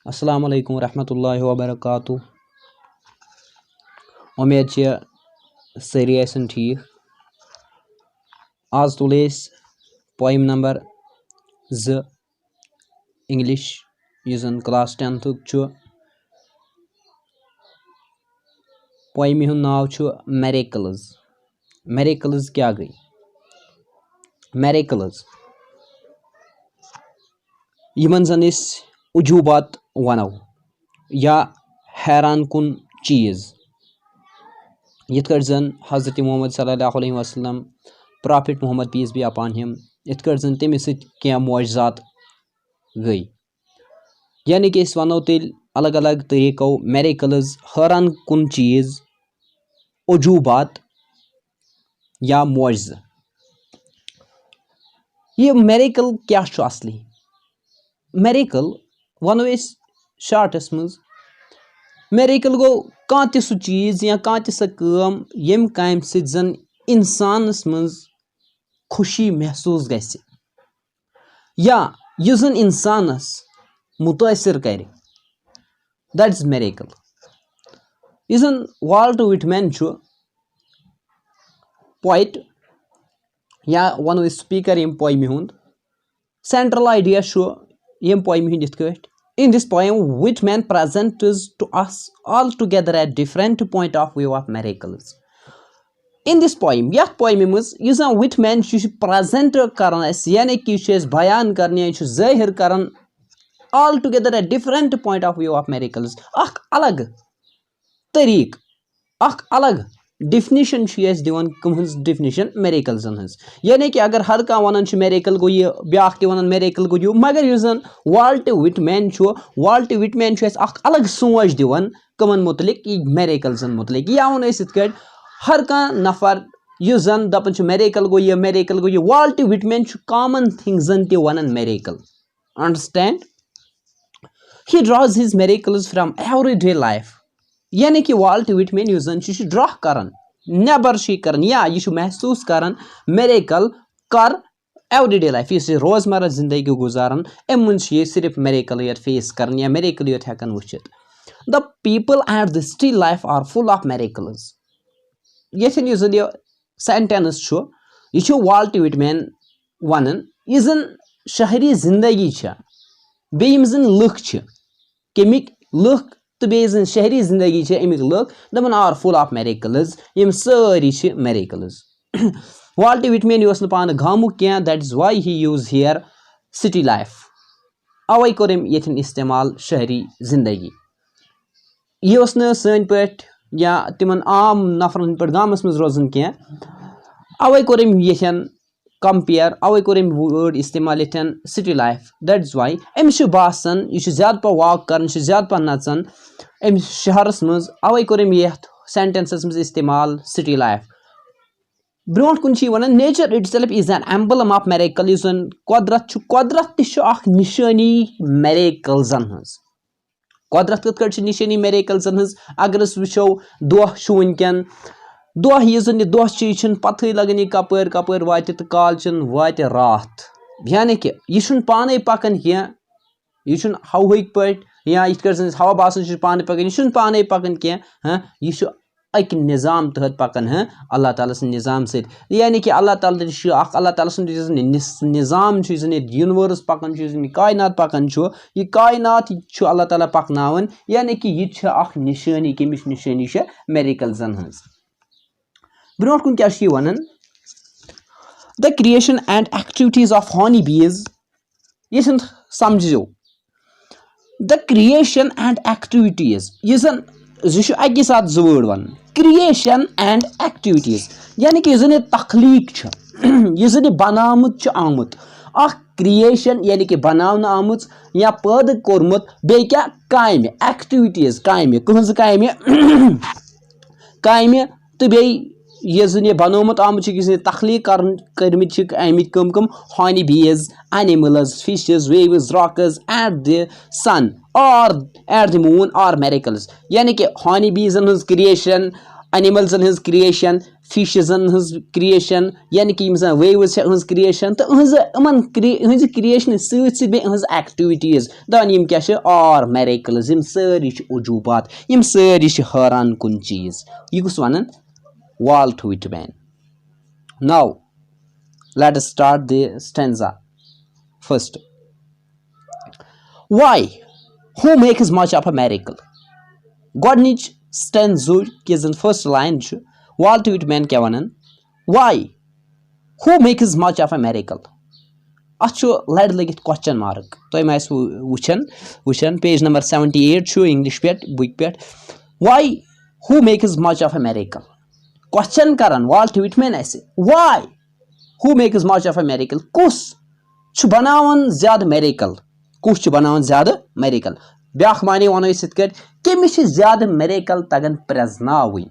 अस्सलाम वालेकुम रहमतुल्लाहि व बरकातुहू। उम्मीद सारी आसन ठीक। आज तुल पोइम नंबर 2 इंग्लिश यह जन क्लास 10th पोइम हुंद नाव मेरेकल्स। मेरेकल्स क्या गई? मेरेकल्स यमन जन उजूबात वनो या हैरान कुन चीज़, यिथ जन हज़रत मोहम्मद सल्लल्लाहु अलैहि वसल्लम prophet Muhammad peace be upon him, यिथ जन तमिस क्या मुआजिज़ात गई। यानी कि वनो तेल अलग अलग तरीकों मेरेकल्स, हैरान कुन चीज़, उजूबात या मुआजिज़। ये मेरेकल क्या असली? मेरेकल वनो शार्टस मज मेरेकल गो कह सह चीज़ या कह सह काम यम काम सन इंसानस मज खुशी महसूस गस या यह जन इंसानस मुतासिर कर, दैट इज मेरेकल। यह जन वाल्ट विटमैन पोइट या वनो स्पीकर यम पोइम हुंद सेंट्रल आइडिया यम पोइम हुंद इथ cut. In this poem, Whitman presents to us altogether a different point of view of miracles. In this poem, यह poem मज यह Whitman present करन यानी कि बयान करने जाहिर करन altogether a different point of view of miracles, अख अलग तरीक, अख अलग डिफिनिशन दिवन कमहज डिफिनिशन मेरेकल्सन हज। यानी कि अगर हर कह वन मेरेकल गो यह, ब्याख त वन मेरेकल गो यह, मगर यह जन वाल्ट विटमैन अख अलग सोच दिवन कमन मुतलिक मेरेकल्सन मुतलिक। या वन इत कट हर कह नफर यह जन दपन मेरेकल गो यह, मेरेकल गो यह, वाल्ट विटमैन कॉमन थिंग्सन त one miracle. Understand? He drawers his miracles from everyday life. यानी कि वाल्ट विटमैन यह जन ड्रा करन नबर करन या यह महसूस करन मेरेकल कर एवरीडे लाइफ, इस रोजमर्रा जिंदगी गुजारन अम मन सिर्फ मेरेकल ये फेस करन या मेरेकल ये हेकन वुचित। The people at the still life are full of miracles. यथन यह जन यह सेंटेंस यह वाल्ट विटमैन वनन यह जन शहरी जिंदगी बे यम जन लुक कमिक लुक तो बे जन शहरी जिंदगी अमिक लुक दपन आर फुल ऑफ मेरेकल्स, यम सारी मेरेकल्स। वाल्ट विटमैन यह पान गामुक क्या, that is why he use here city life. अवै कोर यथन इस्तेमाल शहरी जिंदगी। यह सन पट या तिमन आम नफरन पे गामस मज रोजन क्या, अवै कोर यथन कंपेयर, अवै कोर वर्ड इस्तेमाल यथन city life. That is why अमिस बासान यह ज्यादा पा वॉक कर, ज्यादा पा नचन अमिस शहरस मज, अवै कोर यथ सेंटेंसस मज इस्तेमाल सिटी लाइफ। ब्रोट कुन one nature itself is an emblem of miracle. यह कुदरत तख निशानी मेरेकल्सन हज। कुदरत कथ निशानी मेरेकल्सन हज। अगर वो दोह वनकन दोह यह जन दोह यह पत्थर लगन यह कपर कपर वात तो काल वात रात। यानी कि यह पाने पकन क्या, यह हवाक पे या इत हवा बासान पाने पकन, यह पाने पकन क्या, यह अक निज़ाम तहत पकन अल्लाह ताला सं निज़ाम से। यानी कि अल्लाह ताला अल्लाह ताला सं निज़ाम यूनिवर्स पकन, कायनात पकन, यह कायनात अल्लाह ताला पकनावन। यानी कि यह निशानी कमिश निशानी मेरेकल्सन हज। ब्रोट कुन क्या one, the creation and activities of honey बीज। यह समझो द क्रिएशन एंड एक्टिविटीज, यह जन यह अकि साथ जो word one, creation and activities. यानी कि यह तख्लीक यह जन बनामुत आमुत, क्रिएशन यानी कि बनावन आमुत या पैदा कोरमुत, बे क्या कायम एक्टिविटीज, कायम कहज कायम कायम तो बे यह जन यह बनोमुत आमुत तख्लीक कर्मित आमित कम कम honey bees, animals, fishes, waves, rocks at the sun or at the moon or miracles. यानी कि हनी बीजन क्रिएशन, एनिमल्सन हज क्रिएशन, फिशजन हज क्रिएशन, यानी कि वेव्स हज क्रिएशन, तो हज क्रिएशन सत हज एक्टिविटीज दान यम क्या आर मेरेकल्स, यम सारी उजूबात, यम सारी हैरान कुन चीज, यह कुस वन Walt Whitman. Now let us start the stanza first. Why? Who makes much of a miracle? Godnich stanza ki zan first line ch Walt Whitman kya wanan? Why? Who makes much of a miracle? Achu led legit question mark. To mais wuchan page number 78 chu English pet book pet. Why? Who makes much of a miracle? Question karan Walt Whitman ऐसे why who makes much of a miracle कुस छु बनावन ज़्यादा miracle कुस छु बनावन ज़्यादा miracle ब्याख माने वनो इस इतकट केमिस छु ज़्यादा miracle तगन प्रजनावी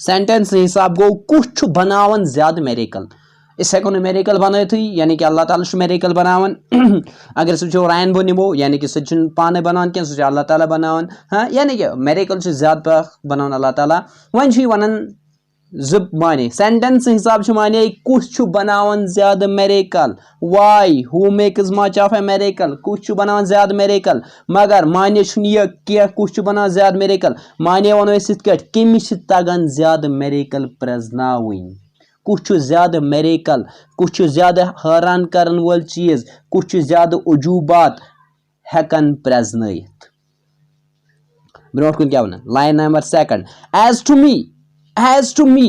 sentence हिसाब गो कुस छु बनावन ज़्यादा miracle इस हेको miracle बनाए थी यानी कि अल्लाह ताला छु miracle बनावन अगर सो जो rainbow निमो यानी कि सचिन पाने बनावन के सो अल्लाह ताला बनावन हाँ यानी कि miracle छु ज़्यादा बनावन अल्लाह ताला वन छु वनन जुब माने सेंटेंस हिसाब से माने कुछ छु बनावन ज्यादा miracle why who makes much of a miracle कुछ छु बनावन ज्यादा मेरेकल मगर माने छुनिय के कुछ छु बनावन ज्यादा मेरेकल माने वनो इस कट केमिस तगन ज्यादा मेरेकल प्रजनाविन कुछ छु ज्यादा मेरेकल कुछ छु ज्यादा हैरान करन वल चीज कुछ छु ज्यादा उजूबात हेकन प्रजनयित ब्रोट कुन क्या one line number 2 as to me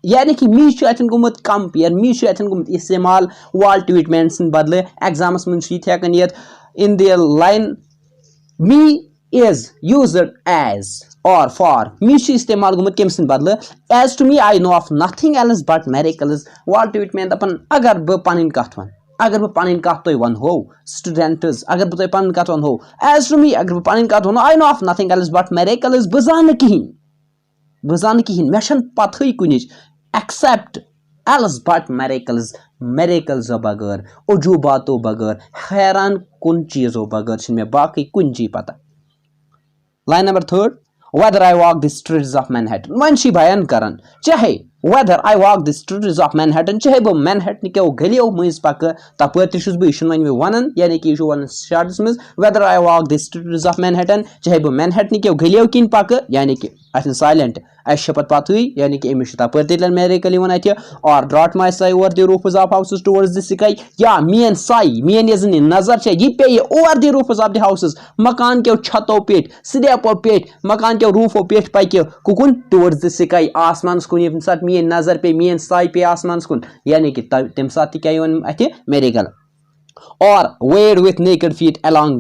यानी कि मी छु अथन गुमत कंपेयर मी छु अथन गुमत इस्तेमाल वाल्ट व्हिटमैन सिन बदले एग्जाम्स मन छु हेकन यत in the line me is used as or for me छु इस्तेमाल गुमत केम सिन बदले as to me I know of nothing else but miracles Walt Whitman दपन अगर ब पनिन कथ वन अगर ब पनिन कथ तोय वन हो स्टूडेंट्स अगर ब तोय पनिन कथ वन हो एज टू मी अगर ब पनिन कथ वन I know of nothing else but miracles बजान कहीं बजान कहीं मेशन पथई कुनिच एक्सेप्ट एल्स बट मेरेकल्स बगैर उजूबातों बगैर हैरान कुन चीजों बगैर छिन में बाकी कुन चीज पता line number 3 whether I walk the streets of Manhattan one she बयान करन चाहे whether I walk the streets of Manhattan चाहे बो मैनहट्टन के गलियों मज पक तपर तुस बह वन वन यानी कि वन शॉर्ट्स मज whether I walk the streets of Manhattan चाहे बो मैनहट्टन के गलियों किन पक यानी कि अथन साइलेंट अशपत पथुई यानी कि अमिश तपर तिलन मेरेकल वन अथ और dart my sight over the roofs of houses towards the sky या मेन साई मेन यज नजर छ यह पे over the roofs of the houses मकान के छतों पेट स्लैबों पेट मकान के रूफों पेट पक कुकुन टुवर्ड्स द स्काई आसमान कुन यम साथ मेन नजर पे मेन साई पे आसमान कुन यानी कि तम साथ क्या वन अथ मेरेकल और wade with naked feet along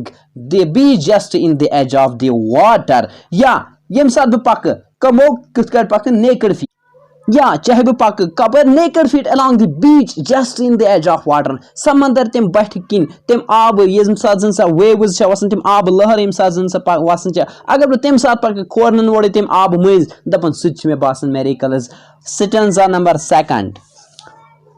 the beach just in the edge of the water या यम साथ बह पक कमो कित कर पक नेकेड फीट या चाहे बह पक कपर naked feet along the beach just in the edge of water समंदर तम बठ किन तम आब यम साथ जन सा वेव्स छ वसन तम आब लहर यम साथ जन सा वसन छ अगर बह तम साथ पक खोरन वोड़े तम आब मज दपन सुच में बासन miracles stanza number 2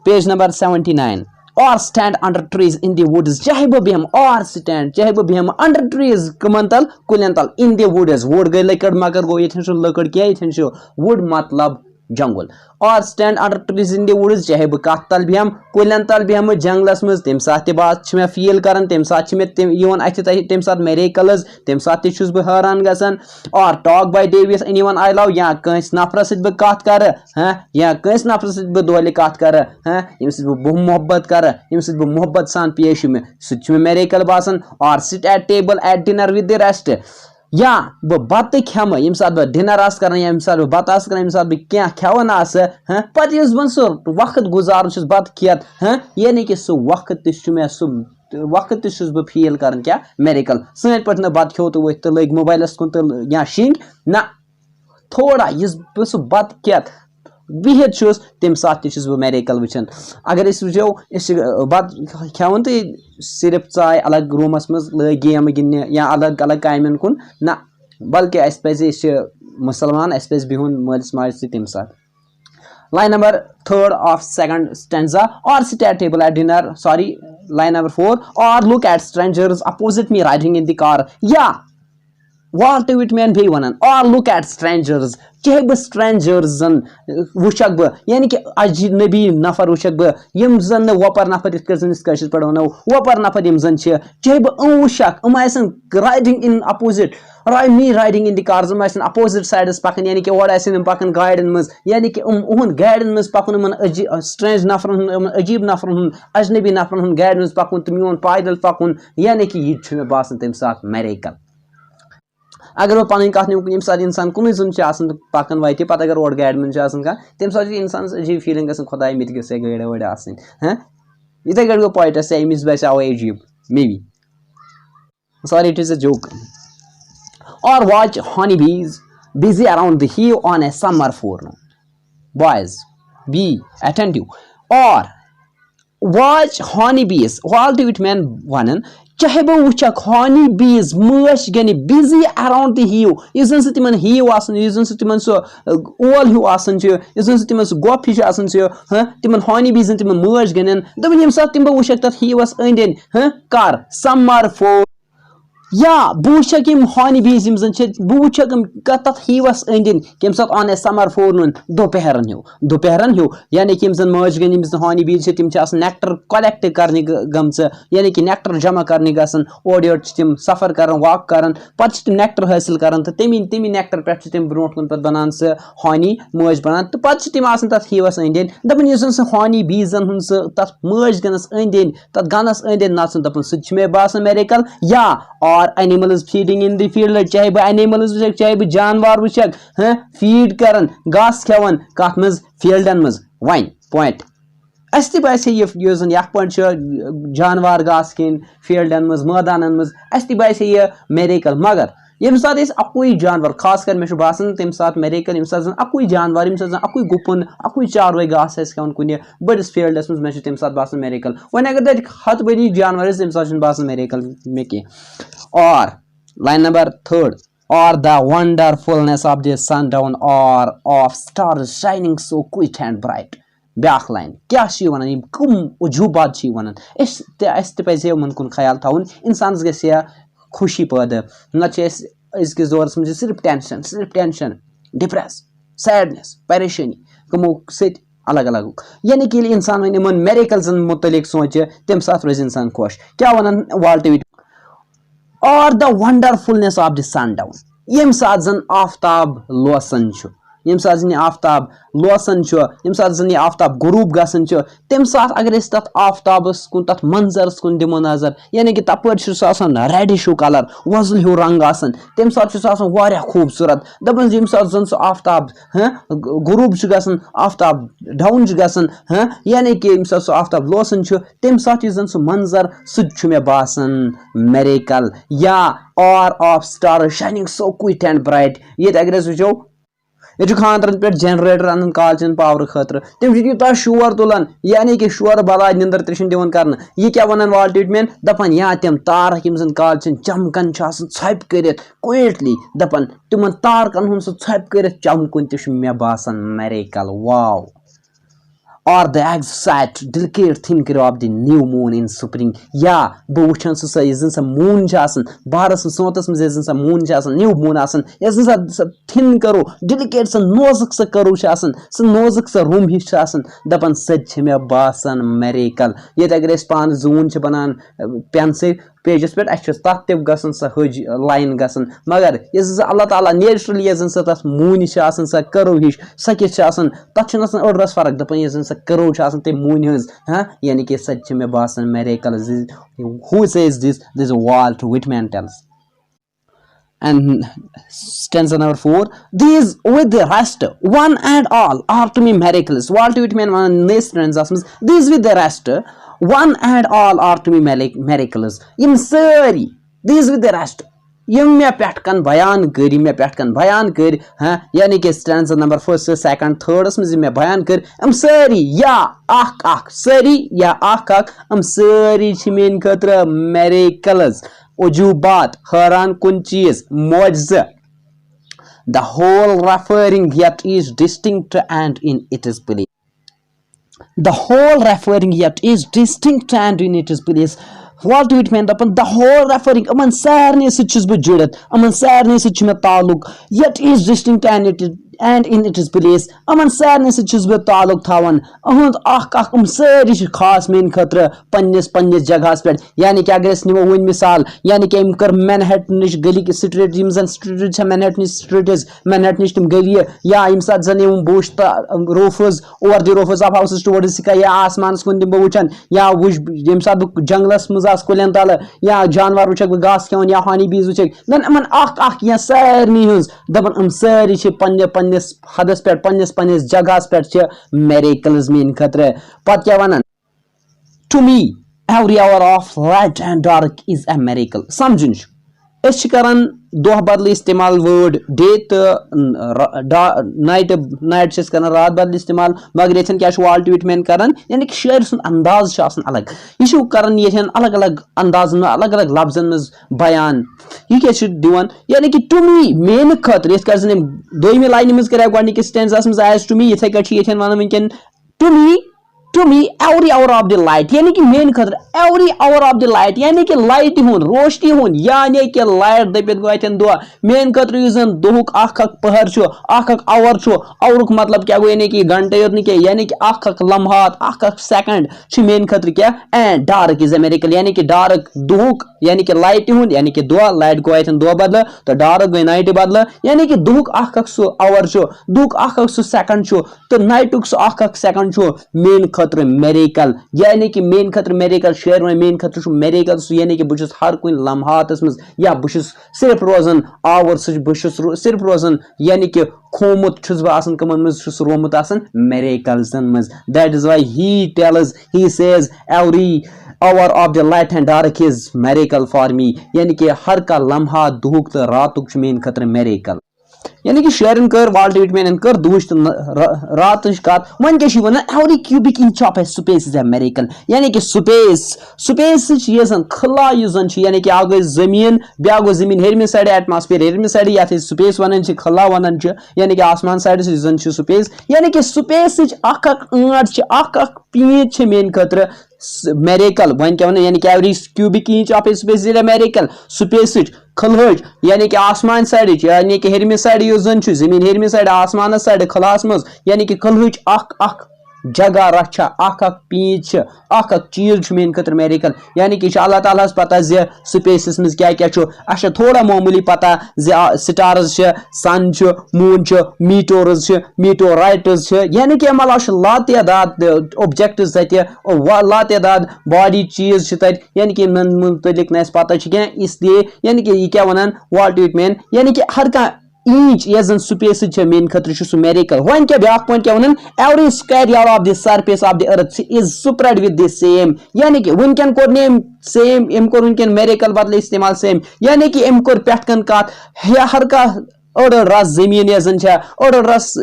page number 79 or stand under trees in the woods चाहे बह बेहम or stand चाहे बह Behaim under trees कमंतल कुलंतल in the woods wood गई लकड़ मगर गो ये लकड़ क्या ये wood मतलब जंगल और stand under trees in the woods चाहे बह कत तल बेहम कुलन तल बेहम जंगलस मज तम साथ बात मे फील करान तम साथ मे अथ तम साथ मेरेकल्स तम साथ बह हैरान गसान और talk bye Davis anyone I love या कंस नफर सत बह कत कर या कंस नफर सत बह दोले कत कर यम सत बह मोहब्बत कर यम सत बह मोहब्बत सान पेश मे सह मेरेकल बासन और sit at table at dinner with the rest या बह बत खेम यम साथ बह डिनर आस कर यम साथ बह बत आस कर यम साथ बह क्या खेवन आस पत बह सह वक्त गुजार बत खेत यानी कि सह वक्त मे सह वक्त बह फील कर क्या मेरेकल सन पे बत खो तो वथ तो लग मोबाइलस कुन तो या शिंग ना थोड़ा यस बह सह बत खेत बिहित तम साथ बह मेरेकल वुचान अगर वो बत खेवन तो सिर्फ चाय अलग रूमस मज लग गेम गिंदने या अलग अलग कामन कुन ना बल्कि अस पे मुसलमान अस पे बिहुन मालिस माज तम साथ line number 3 of second stanza or sit at table at dinner sorry line number 4 or look at strangers opposite me riding in the car या Walt Whitman be वन or look at strangers चाहे बह strangers वुचक बह यानी कि अजनबी नफर वुचक बह यम जन वपर नफर इस पे वनो वपर नफर यम जन चाहे बह वुचक आसन riding in opposite me riding in the cars opposite sides पकन यानी कि ओर आसन पकन गाड़न मज यानी कि गाड़न मज पकन स्ट्रेंज नफरन अजीब नफरन अजनबी नफरन गाड़न मज पकन तो मोन पैदल पकन यानी कि यह बासन तम साथ मेरिकल अगर वह पन कत नीम सात इंसान कुन जुन पकन वत पे अगर ओर गाड़ मन तम सात इंसान अजीब फीलिंग खुदा मे गई गाड़ वड़ इथे गो पॉइंटस अमिस बसाव अजीब may be sorry it is a joke or watch honeybees busy around the hive on a summer forenoon. Boys, be attentive. Or watch honeybees. Walt Whitman one चाहे बह वुचक honeybees मश गनि busy around the hive इस जन तिमन hive आसन इस जन तिमन सो ओल हिव आसन इस जन तिमन सो गोप हिश आसन तिमन honeybees तिमन मश गनन दबन यम साथ तिम बह वुचक तत हिवस अंदन कर summer for या बूचक honeybees बूचक तथ हीवस अंदन कम साथ ऑन ए समर फोरनून दोपहरन हिव यानी कि मज गन honeybees तम नेक्टर कलेक्ट करने गमच यानी कि नेक्टर जमा करने गसन ओर योर तम सफर कर वॉक कर पे नेक्टर हासिल कर तो तमी नेक्टर पे तम ब्रो कुन पे बनान सह हनी मज बनान तो पे तम तथ हीवस अंदन दपन सह honeybees तथ मज गनस अंदन तथ गनस अंदन नचन दपन सह मे बासन मेरिकल या और animals feeding in the field चाहे बह animals वुचक चाहे बह जानवर वुचक फीड करन घास खेवन कत मज फील्डन मज वन पॉइंट अस तह बासे यह जन यह पॉइंट जानवर घास खेन फील्डन मज मैदानन मज अस तह बासे यह मेरिकल मगर यम सात अकुई जानवर खास कर मे बासन तम सात मेरिकल यम सात अकुई जानवर यम सात अकुई गुपन अकुई चारवे घास खेवन कुन बड़िस फील्डस मज मे तम सात बासन मेरिकल वन अगर तक हत बदी जानवर तम सात बासन मेरिकल मे कह और line number third or the wonderfulness of the sundown or of stars shining so quick and bright ब्याख लाइन क्या वन कम उजूबात वन पे मन कुन ख्याल थवन इंसान ग खुशी पैदा नजकस दौरस मज सिर्फ टेंशन डिप्रेस सैडनेस परेशानी कमो सत अलग अलग यानी कि इंसान वन इन मेरिकल्सन मुतलिक सोच तम साथ रोज इंसान खुश क्या वन वाल्ट विट और द वंडरफुलनेस ऑफ द सनडाउन यम साथ जन आफ्ताब लोसन यम साथ जन आफ्ताब लोसन यम साथ जन आफ्ताब गुरूब गसन तम साथ अगर तथ आफ्ताबस कुन तथ मंजरस कुन दिमो नजर यानी कि तपर रेडिश कलर वजल हिव रंग तम साथ खूबसूरत दपन यम साथ जन सह आफ्ताब गुरूब गसन आफ्ताब डाउन गसन यानी कि यम साथ सह आफ्ताब लोसन तम साथ जन सह मंजर सह मे बासन मेरिकल या और of star shining so quick and bright ये अगर वो ये खानदरन पे जनरेटर अन कालचन पावर खतर तम यूता शोर तुलान यानी कि शोर बला निंदर त्रिशन दिवन कर यह क्या वन वाल्ट विटमैन दपन या तम तार यम कालचन चमकन छप कर क्विटली दपन तिमन तारकन हूं छप कर चमकुन तह मे बासन मेरिकल वाव or the exact delicate thinker of the new moon in spring या बह वुचन सह मून बारस सोतस मज सह मून न्यू मून थिन करो डिलिकेट नोजुक करो सह नोजुक रूम हिश दपन सह मे बासन मेरिकल ये अगर पान जून बनान पेन से पेजस पे तथ गसन सह हज लाइन गसन मगर अल्लाह ताला नेचुरली सह तथ मून सह करो हिश सह कि तथ अड़रस फर्क दपान ये सह करो तम मून हज यानी कि सह मे बासन miracle who says this Walt Whitman tells and stanza number 4 these with the rest one and all are to me miracles Walt Whitman one next stanza these with the rest one and all are to me miracles यम सारी these with the rest यम मे पेटकन बयान कर यानी कि stanza number 1 2 3 मज मे बयान कर यम सारी या अख सारी या अख यम सारी मेन खतर मेरिकल्स उजूबात हैरान कुन चीज मोजज़ the whole referring yet is distinct and in it is belief the whole referring yet is distinct and in it is belief Walt Whitman दपन द होल रेफरिंग अमन सारने सच बह जुड़त अमन सारने सच मे ताल्लुक yet is distinct and in its place अमन सारने सच बह ताल्लुक थावन अहंद अख सारी खास मेन खतर पन्निस जगह पे यानी कि अगर निमो वन मिसाल यानी कि कर मैनहट्टन निश गली स्ट्रीट जन स्ट्रीट मैनहट्टन स्ट्रीट्स मैनहट्टन तम गली या यम सात जन बुश roofs over the roofs of houses towards sky या आसमान कुन दिम वुचन या वुच यम सात जंगलस मज आस कुलन तल या जानवर वुचक बह घास खेवन या हानी बीज वुचक दन अमन अख या सारनी हज दपन हम सारी पन्निस हदस पे पन्निस जगह पे मिरेकल्स मेन खतर पत क्या वनान to me every hour of light and dark is a miracle समझुन अस करान दोह बदल इस्तेमाल वर्ड डे तो नाइट करान रात बदल इस्तेमाल मगर ये क्या वाल्ट विटमैन करान यानी कि शेर सुन अंदाज अलग यह करान ये अलग अलग अंदाजन अलग अलग लफ्जन मज बयान यह क्या दिवान यानी कि टू मी मेन खतर दोमी लाइन मज कर गोडनिकस स्टेंजास मज एज टू मी इथे कट वन वनकन to me every hour of the light यानी कि मेन खतर every hour of the light यानी कि लाइट हुन रोशनी हुन यानी कि लाइट दपित गो अतन दुआ मेन खतर युजन दुहुक अख पहर छु अख आवर छु आवरुक मतलब क्या गो यानी कि घंटे योत नहीं यानी कि अख लम्हात अख सेकंड छु मेन खतर क्या and dark is a miracle यानी कि डार्क दुहुक यानी कि लाइट हुन यानी कि दुआ लाइट गो अतन दुआ बदल तो डार्क गो नाइट बदल यानी कि दुहुक अख सु आवर छु दुहुक अख सु सेकंड छु तो नाइटुक सु अख सेकंड छु मेन मेरेकल यानी कि मेन खतर मेरेकल शेर में मेन खतर मेरेकल यानी कि बहुत हर कुन लम्हातस मज या बहुत सिर्फ रोजान आवर बहुत सिर्फ रोजान यानी कि खोमुत बह कमन मज रोमुत मेरेकल्सन मज that is why he says every hour of the light and dark is miracle for me यानी कि हर का लम्हा दुहुक तो रातुक मेन खतर मेरेकल यानी कि शेरन कर वाल्ट विटमैन कर दुश रात कत वन क्या वन every cubic inch of space is a miracle यानी कि स्पेस ये खला यानी कि आग जमीन ब्या गो जमीन हेरमि साइड एटमॉस्फेयर हेरमि साइड या स्पेस वन खला वन यानी कि आसमान साइड स्पेस यानी कि स्पेस आंट पीच मेन खतर मेरेकल वन क्या यानी कि every cubic inch of space is a miracle space खलहज यानी कि आसमान साइड यानी कि हेरमि साइड जन जमीन हेरमि साइड आसमान साइड खलास मज यानी कि खलहज अख जगह रचा अख पीच अख चीज मेन खतर मेरेकल यानी कि अल्लाह ताला पता स्पेस मज क्या क्या थोड़ा मामूली पता स्टार्स सन मून मीटोरस मीटोराइट्स यानी कि अलाव लातदाद ऑब्जेक्ट्स लातदाद बॉडी चीज यानी कि मुतलिक पता क्या इसलिए यानी कि यह क्या वन वाल्ट विटमैन यानी कि हर कह इंच यस स्पेस मेन खतर मेरेकल वन क्या ब्या पॉइंट क्या वन every square yard of the surface of the earth is spread with the same यानी कि वनकन कोर नेम सेम एम कोर वनकन मेरेकल बदल इस्तेमाल सेम यानी कि एम कोर पेटकन कत हर का अड़ रस जमीन अड़ रस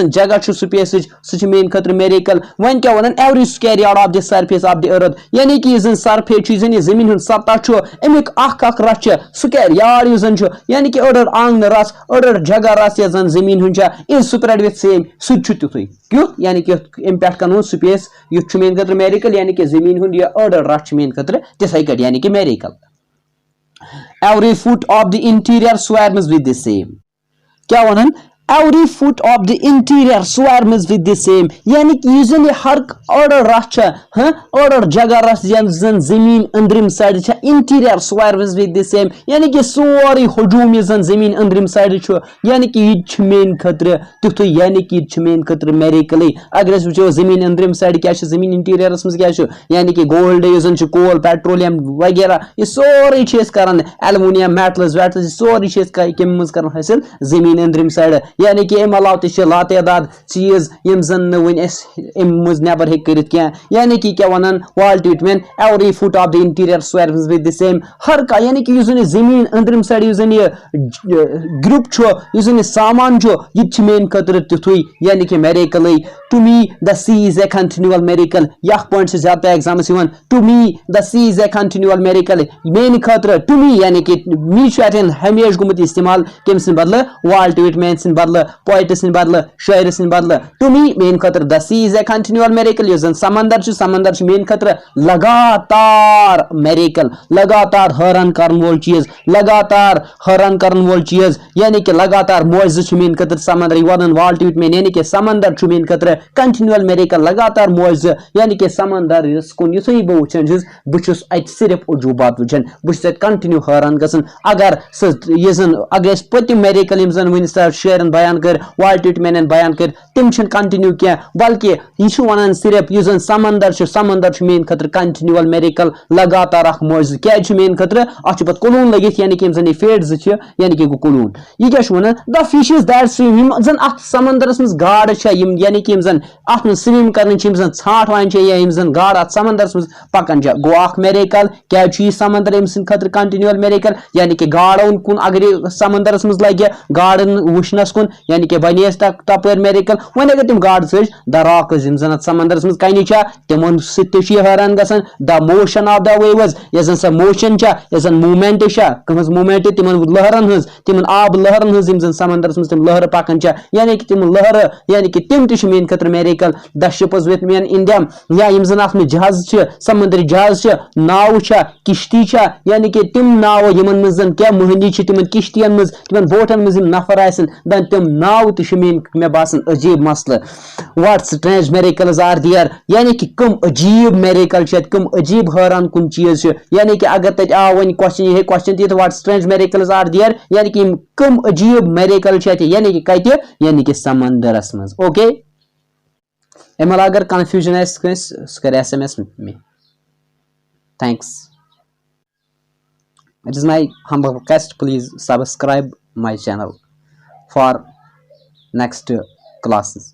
जगह स्पेस सह मेन खतर मेरेकल वन क्या वन every square yard of the surface of the अर्थ यानी कि सरफेस यह जमीन सतह अमुक अख रस स्क्वायर यार्ड यानी कि अड़ आंगन रस अड़ जगह रस जमीन इज स्प्रेड विथ सेम सह तुथु क्युत यानी कि अम पे स्पेस युथ मेन खतर मेरेकल यानी कि जमीन अड़ रस मेन खतर तिथे कट यानी कि miracle every foot of the interior swarms with the same क्या वन every foot of the interior swarms with the same यानी कि यह हर अड़ रस अड़ जगह रस जन जमीन अंदरिम side interior swarms with the same यानी कि सोरी हजूम जमीन अंदरिम साइड यानी कि यह मेन खतर तुथु यानी कि यह मेन खतर मेरेकल अगर वो जमीन अंदरिम साइड क्या जमीन इंटीरियरस मज क्या यानी कि गोल्ड कोल पेट्रोलियम वगैरह यह सोरी करान एलुमिनियम मेटल्स वेटल्स सोरी कम मज कर हासिल जमीन अंदरिम साइड यानी कि अम अलाव लातदाद चीज यम जन वन मज नबर हे यानी कि क्या वन Walt Whitman every foot of the interior swarms with the same हर का यानी कि जमीन अंदरिम साइड ग्रुप सामान यह मेन खतर तुथु यानी कि miracle to me the sea is a continual miracle यह पॉइंट से ज्यादा एग्जाम्स to me the sea is a continual miracle मेन खतर टू मी यानी कि मी हमेशा गुमुत इस्तेमाल कम बदल वाल्ट विटमैन बदल पोइट सिंद बदल शायर सिंद बदल टू मी मेन खतर the sea is a continual miracle यस समंदर मेन खतर लगातार मेरेकल लगातार हैरान करन वोल चीज लगातार हैरान करन वोल चीज यानी कि लगातार मुआजिज़ मेन खतर समंदर वन वाल ट्वीट में यानी कि समंदर मेन खतर कंटिन्यूअल मेरेकल लगातार मुआजिज़ यानी कि समंदर कुन युथुई बह वुचान बहुत सिर्फ उजूबात वुचान बहुत कंटिन्यू हैरान गसन अगर अगर पतिम मेरेकल यम जन वन शेरन बयान कर वाल ट्वीट मैन बयान कर तम कंटिन्यू क्या बल्कि यह वन सिर्फ यह समंदर मेन खतर कंटिन्यूअल मेरेकल लगातार अख मुआजिज़ क्या मेन खतर अत पे कुलून लगित यानी कि जन फेड यानी कि कुलून यह क्या one the fishes that swim जन अत समंदरस मज गाड़ यानी कि जन अत स्विम कर जन छाट वान या जन गाड़ अत समंदरस मज पकान गो अख मेरेकल क्या समंदर अम खतर कंटिन्यूअल मेरेकल यानी कि गाड़न कुन अगर समंदरस मज लगे गाड़न वुचनस कुन यानी कि बने तपर मेरेकल वन अगर तुम गाड़ सज द रॉक्स जन समंदरस मज कन तिमन हैरान गसन the motion of the waves यस जन स मोशन यस जन मूवमेंट कहज मूवमेंट तिमन लहरन हज तिमन आब लहरन हज जन समंदरस मज तिम लहर पकान यानी कि तिम लहर यानी कि तिम मेन खतर miracle the ships with main in them या यम जन अत जहाज समुद्री जहाज नाव किश्ती यानी कि तिम नाव यमन मज क्या मोहनी तिमन किश्तियन मज तिमन बोटन मज नफर आसन दन तिम नाव मेन मे बासन अजीब मसल what strange miracles are there यानी कि कम अजीब मेरेकल कम अजीब हैरान कुन चीज यानी कि अगर तत आ वन क्वेश्चन दी what strange miracles are there यानी कि कम अजीब मेरेकल यानी कि कत यानी कि समंदरस मज ओके अमल अगर कन्फ्यूजन कर SMS में thanks it is my humble request please subscribe my channel for next classes